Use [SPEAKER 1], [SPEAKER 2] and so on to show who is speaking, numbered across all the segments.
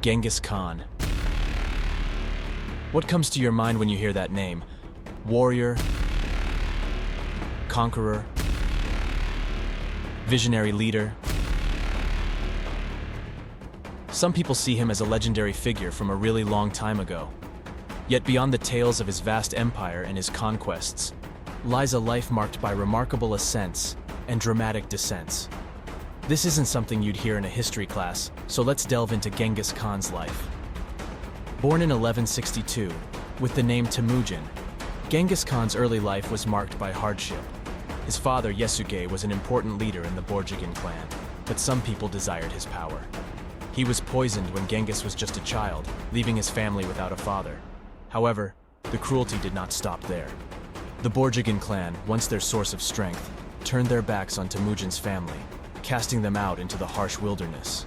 [SPEAKER 1] Genghis Khan. What comes to your mind when you hear that name? Warrior, conqueror, visionary leader. Some people see him as a legendary figure from a really long time ago. Yet beyond the tales of his vast empire and his conquests, lies a life marked by remarkable ascents and dramatic descents. This isn't something you'd hear in a history class, so let's delve into Genghis Khan's life. Born in 1162, with the name Temüjin, Genghis Khan's early life was marked by hardship. His father, Yasuke, was an important leader in the Borjigin clan, but some people desired his power. He was poisoned when Genghis was just a child, leaving his family without a father. However, the cruelty did not stop there. The Borjigin clan, once their source of strength, turned their backs on Temüjin's family, casting them out into the harsh wilderness.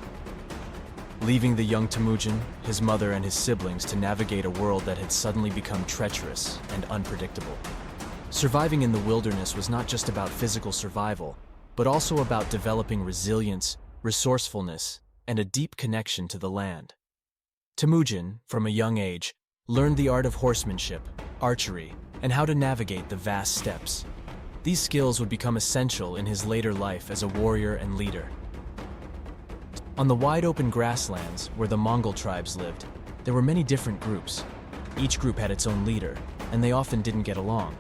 [SPEAKER 1] Leaving the young Temüjin, his mother and his siblings to navigate a world that had suddenly become treacherous and unpredictable. Surviving in the wilderness was not just about physical survival, but also about developing resilience, resourcefulness, and a deep connection to the land. Temüjin, from a young age, learned the art of horsemanship, archery, and how to navigate the vast steppes. These skills would become essential in his later life as a warrior and leader. On the wide-open grasslands where the Mongol tribes lived, there were many different groups. Each group had its own leader, and they often didn't get along.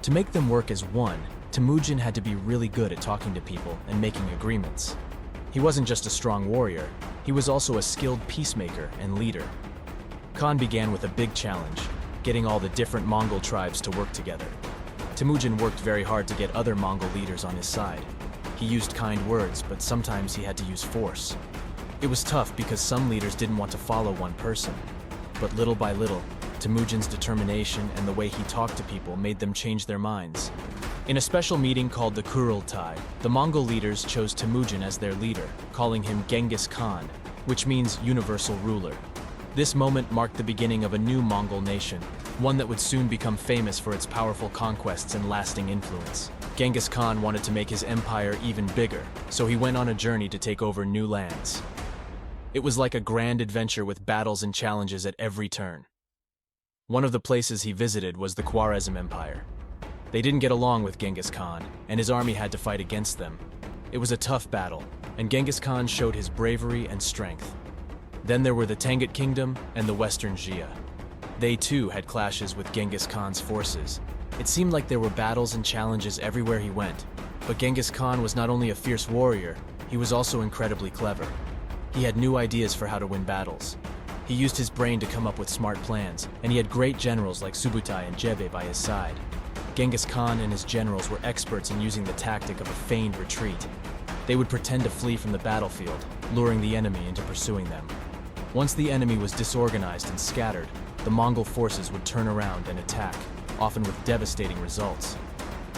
[SPEAKER 1] To make them work as one, Temüjin had to be really good at talking to people and making agreements. He wasn't just a strong warrior, he was also a skilled peacemaker and leader. Khan began with a big challenge, getting all the different Mongol tribes to work together. Temüjin worked very hard to get other Mongol leaders on his side. He used kind words, but sometimes he had to use force. It was tough because some leaders didn't want to follow one person. But little by little, Temüjin's determination and the way he talked to people made them change their minds. In a special meeting called the Kurultai, the Mongol leaders chose Temüjin as their leader, calling him Genghis Khan, which means universal ruler. This moment marked the beginning of a new Mongol nation, one that would soon become famous for its powerful conquests and lasting influence. Genghis Khan wanted to make his empire even bigger, so he went on a journey to take over new lands. It was like a grand adventure with battles and challenges at every turn. One of the places he visited was the Khwarezm Empire. They didn't get along with Genghis Khan, and his army had to fight against them. It was a tough battle, and Genghis Khan showed his bravery and strength. Then there were the Tangut kingdom and the Western Xia. They too had clashes with Genghis Khan's forces. It seemed like there were battles and challenges everywhere he went. But Genghis Khan was not only a fierce warrior, he was also incredibly clever. He had new ideas for how to win battles. He used his brain to come up with smart plans, and he had great generals like Subutai and Jebe by his side. Genghis Khan and his generals were experts in using the tactic of a feigned retreat. They would pretend to flee from the battlefield, luring the enemy into pursuing them. Once the enemy was disorganized and scattered, the Mongol forces would turn around and attack, often with devastating results.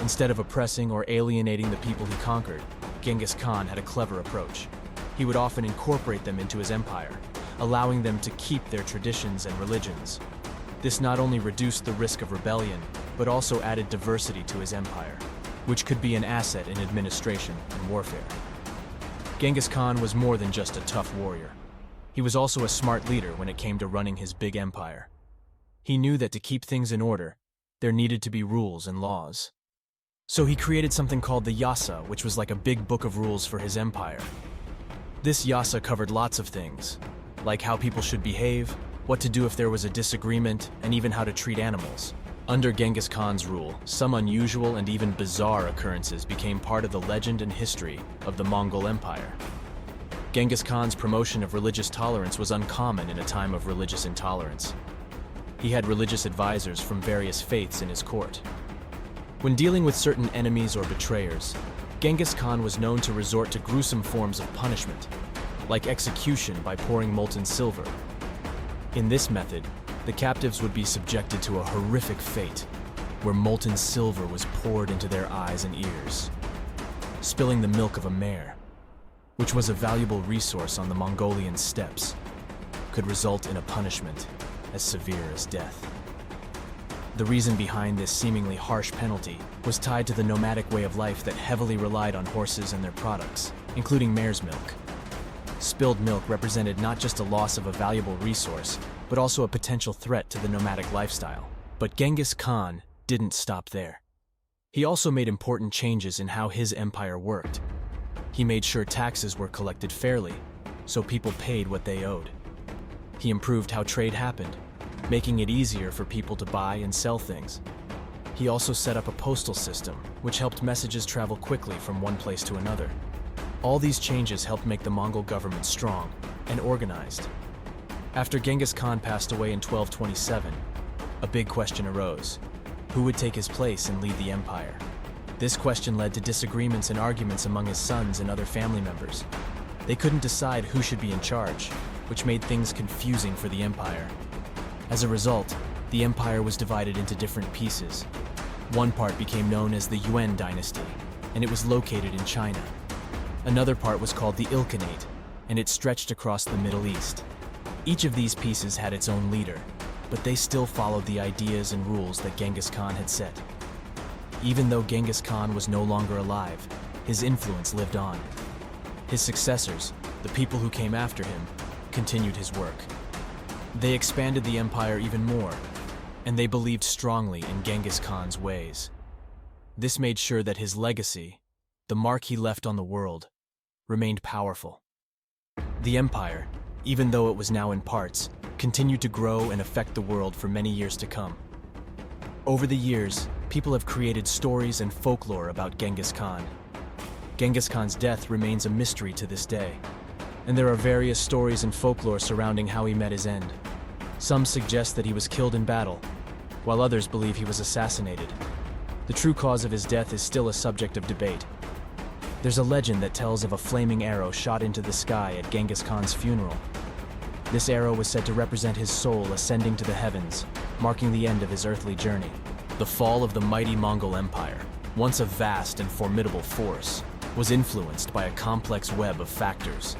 [SPEAKER 1] Instead of oppressing or alienating the people he conquered, Genghis Khan had a clever approach. He would often incorporate them into his empire, allowing them to keep their traditions and religions. This not only reduced the risk of rebellion, but also added diversity to his empire, which could be an asset in administration and warfare. Genghis Khan was more than just a tough warrior. He was also a smart leader when it came to running his big empire. He knew that to keep things in order, there needed to be rules and laws. So he created something called the Yassa, which was like a big book of rules for his empire. This Yassa covered lots of things, like how people should behave, what to do if there was a disagreement, and even how to treat animals. Under Genghis Khan's rule, some unusual and even bizarre occurrences became part of the legend and history of the Mongol Empire. Genghis Khan's promotion of religious tolerance was uncommon in a time of religious intolerance. He had religious advisors from various faiths in his court. When dealing with certain enemies or betrayers, Genghis Khan was known to resort to gruesome forms of punishment, like execution by pouring molten silver. In this method, the captives would be subjected to a horrific fate, where molten silver was poured into their eyes and ears. Spilling the milk of a mare, which was a valuable resource on the Mongolian steppes, could result in a punishment as severe as death. The reason behind this seemingly harsh penalty was tied to the nomadic way of life that heavily relied on horses and their products, including mare's milk. Spilled milk represented not just a loss of a valuable resource, but also a potential threat to the nomadic lifestyle. But Genghis Khan didn't stop there. He also made important changes in how his empire worked. He made sure taxes were collected fairly, so people paid what they owed. He improved how trade happened, making it easier for people to buy and sell things. He also set up a postal system, which helped messages travel quickly from one place to another. All these changes helped make the Mongol government strong and organized. After Genghis Khan passed away in 1227, a big question arose. Who would take his place and lead the empire? This question led to disagreements and arguments among his sons and other family members. They couldn't decide who should be in charge, which made things confusing for the empire. As a result, the empire was divided into different pieces. One part became known as the Yuan Dynasty, and it was located in China. Another part was called the Ilkhanate, and it stretched across the Middle East. Each of these pieces had its own leader, but they still followed the ideas and rules that Genghis Khan had set. Even though Genghis Khan was no longer alive, his influence lived on. His successors, the people who came after him, continued his work. They expanded the empire even more, and they believed strongly in Genghis Khan's ways. This made sure that his legacy, the mark he left on the world, remained powerful. The empire, even though it was now in parts, continued to grow and affect the world for many years to come. Over the years, people have created stories and folklore about Genghis Khan. Genghis Khan's death remains a mystery to this day, and there are various stories and folklore surrounding how he met his end. Some suggest that he was killed in battle, while others believe he was assassinated. The true cause of his death is still a subject of debate. There's a legend that tells of a flaming arrow shot into the sky at Genghis Khan's funeral. This arrow was said to represent his soul ascending to the heavens, marking the end of his earthly journey. The fall of the mighty Mongol Empire, once a vast and formidable force, was influenced by a complex web of factors.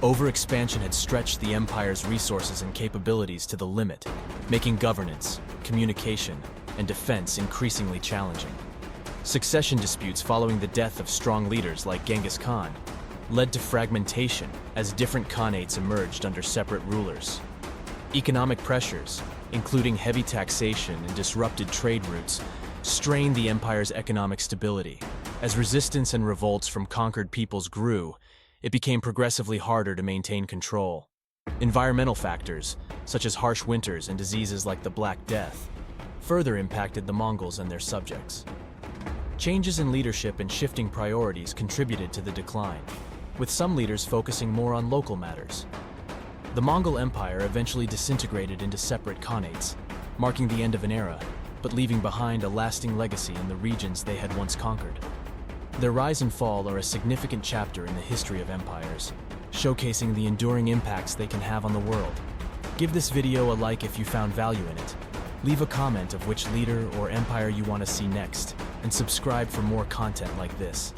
[SPEAKER 1] Overexpansion had stretched the empire's resources and capabilities to the limit, making governance, communication, and defense increasingly challenging. Succession disputes following the death of strong leaders like Genghis Khan led to fragmentation as different khanates emerged under separate rulers. Economic pressures, including heavy taxation and disrupted trade routes, strained the empire's economic stability. As resistance and revolts from conquered peoples grew, it became progressively harder to maintain control. Environmental factors, such as harsh winters and diseases like the Black Death, further impacted the Mongols and their subjects. Changes in leadership and shifting priorities contributed to the decline, with some leaders focusing more on local matters. The Mongol Empire eventually disintegrated into separate khanates, marking the end of an era, but leaving behind a lasting legacy in the regions they had once conquered. Their rise and fall are a significant chapter in the history of empires, showcasing the enduring impacts they can have on the world. Give this video a like if you found value in it. Leave a comment of which leader or empire you want to see next, and subscribe for more content like this.